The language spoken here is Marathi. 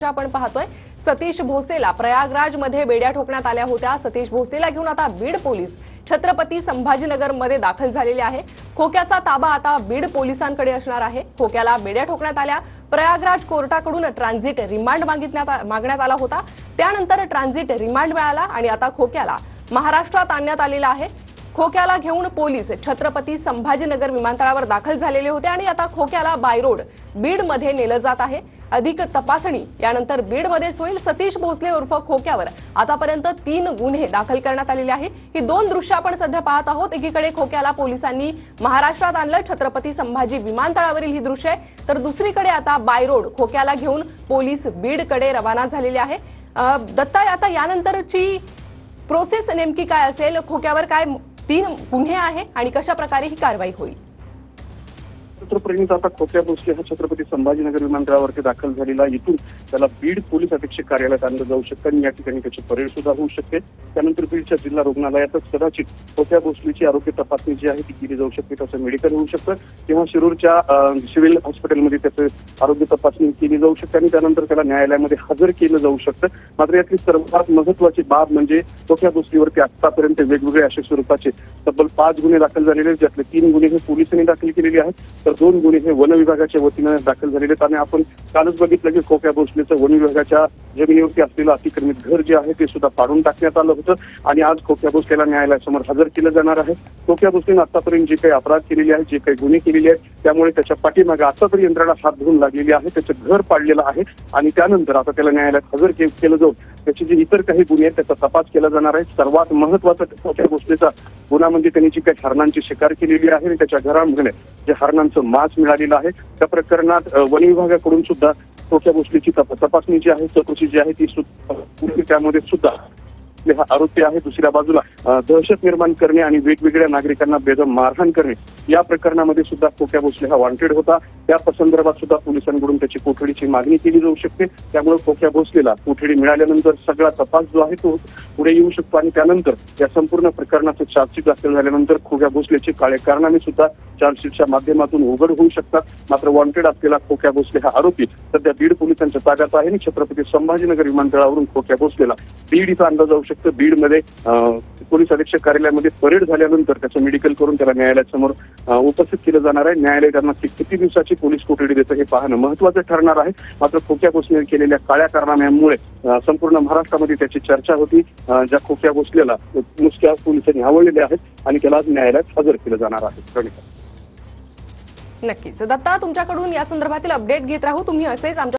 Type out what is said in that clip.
आपण पाहतोय सतीश भोसेला प्रयागराज मध्ये बेड्या ठोकण्यात आल्या होत्या। सतीश भोसेला घेऊन आता बीड पोलीस छत्रपती संभाजीनगर मध्ये दाखल झालेले आहे। खोक्याचा ताबा आता बीड पोलिसांकडे असणार आहे। खोक्याला बेड्या ठोकण्यात आल्या। प्रयागराज कोर्टाकडून ट्रान्झिट रिमांड मागण्यात आला होता। त्यानंतर ट्रान्झिट रिमांड मिळाला आणि आता खोक्याला महाराष्ट्रात आणण्यात आलेला आहे। खोक्याला घेऊन पोलीस छत्रपती संभाजीनगर विमानतळावर दाखल झालेले होते आणि आता खोक्याला बाय रोड बीड मध्ये नेलं जात आहे। अधिक तपासणी यानंतर बीड मध्ये होईल। सतीश भोसले उर्फ खोक्यावर आतापर्यंत 3 गुन्हे दाखल करण्यात आलेले आहे। ही 2 दृश्य आपण सध्या पाहत आहोत। एकीकडे खोक्याला पोलिसांनी महाराष्ट्रात आणलं, छत्रपती संभाजी विमानतळावरील ही दृश्य आहे, तर दुसरीकडे आता बाय रोड खोक्याला घेऊन पोलीस बीडकडे रवाना झालेले आहे। दत्ता, आता यानंतरची प्रोसेस नेमकी काय असेल? खोक्यावर काय 3 गुन्हे आहे आणि कशा प्रकारे ही कारवाई होईल? छत्रपतींचा आता खोक्या भोसले हा छत्रपती संभाजीनगर विमानतळावरती दाखल झालेला। इथून त्याला बीड पोलीस अधीक्षक कार्यालयात आणलं जाऊ शकतं आणि या ठिकाणी त्याची परेड सुद्धा होऊ शकते। त्यानंतर बीडच्या जिल्हा रुग्णालयातच कदाचित खोक्या भोसलेची आरोग्य तपासणी जी आहे ती केली जाऊ शकते, त्याचं मेडिकल होऊ शकतं किंवा शिरूरच्या सिव्हिल हॉस्पिटलमध्ये त्याचं आरोग्य तपासणी केली जाऊ शकते आणि त्यानंतर त्याला न्यायालयामध्ये हजर केलं जाऊ शकतं। मात्र यातली सर्वात महत्त्वाची बाब म्हणजे खोक्या भोसलेवरती आतापर्यंत वेगवेगळे अशा स्वरूपाचे तब्बल 5 गुन्हे दाखल झालेले आहेत, ज्यातले 3 गुन्हे हे पोलिसांनी दाखल केलेले आहेत, तर 2 गुन्हे हे वन विभागाच्या वतीने दाखल झालेले आहेत। आणि आपण कालच बघितलं की खोक्या भोसलेचं वन विभागाच्या जमिनीवरती असलेलं अतिक्रमित घर जे आहे ते सुद्धा पाडून टाकण्यात आलं होतं आणि आज खोक्या भोसलेला न्यायालयासमोर हजर केलं जाणार आहे। खोक्या भोसलेने आतापर्यंत जे काही अपराध केलेले आहेत, जे काही गुन्हे केलेले आहेत, त्यामुळे त्याच्या पाठीमागे आता तरी यंत्रणा हात धरून लागलेली आहे, त्याचं घर पाडलेलं आहे आणि त्यानंतर आता त्याला न्यायालयात हजर केलं जाऊन त्याचे जे इतर काही गुन्हे आहेत त्याचा तपास केला जाणार आहे। सर्वात महत्त्वाचा खोक्या भोसलेचा गुन्हा म्हणजे त्यांनी जी काही हरणांची शिकार केलेली आहे आणि त्याच्या घरामध्ये जे हरणांचं मांस मिळालेलं आहे, त्या प्रकरणात वन विभागाकडून सुद्धा खोक्या भोसलेची तपासणी जी आहे, चौकशी जी आहे ती सुद्धा त्यामध्ये सुद्धा हा आरोपी आहे। दुसऱ्या बाजूला दहशत निर्माण करणे आणि वेगवेगळ्या नागरिकांना बेदम मारहाण करणे या प्रकरणामध्ये सुद्धा खोक्या भोसले हा वॉन्टेड होता। त्या संदर्भात सुद्धा पोलिसांकडून त्याची कोठडीची मागणी केली जाऊ शकते। त्यामुळे खोक्या भोसलेला कोठडी मिळाल्यानंतर सगळा तपास जो आहे तो पुढे येऊ शकतो आणि त्यानंतर या संपूर्ण प्रकरणाचं चार्जशीट दाखल झाल्यानंतर खोक्या भोसलेचे काळे कारनामे सुद्धा चार्जशीटच्या माध्यमातून उघड होऊ शकतात। मात्र वॉन्टेड असलेला खोक्या भोसले हा आरोपी सध्या बीड पोलिसांच्या ताब्यात आहे आणि छत्रपती संभाजीनगर विमानतळावरून खोक्या भोसलेला बीड इथं आणलं जाऊ शकतं। बीडमध्ये पोलीस अधीक्षक कार्यालयामध्ये परेड झाल्यानंतर त्याचं मेडिकल करून त्याला न्यायालयासमोर उपस्थित केलं जाणार आहे। न्यायालय त्यांना किती दिवसाची पोलीस कोठडी देतं हे पाहणं महत्त्वाचं ठरणार आहे। मात्र खोक्या भोसलेने केलेल्या काळ्या कारनाम्यामुळे संपूर्ण महाराष्ट्रामध्ये त्याची चर्चा होती। ज्या खोक्या भोसलेला नुसत्या पोलिसांनी आवडलेले आहेत आणि त्याला न्यायालयात हजर केलं जाणार आहे। नक्कीच दत्ता, तुमच्याकडून या संदर्भातील अपडेट घेत राहू। तुम्ही असेच आमच्या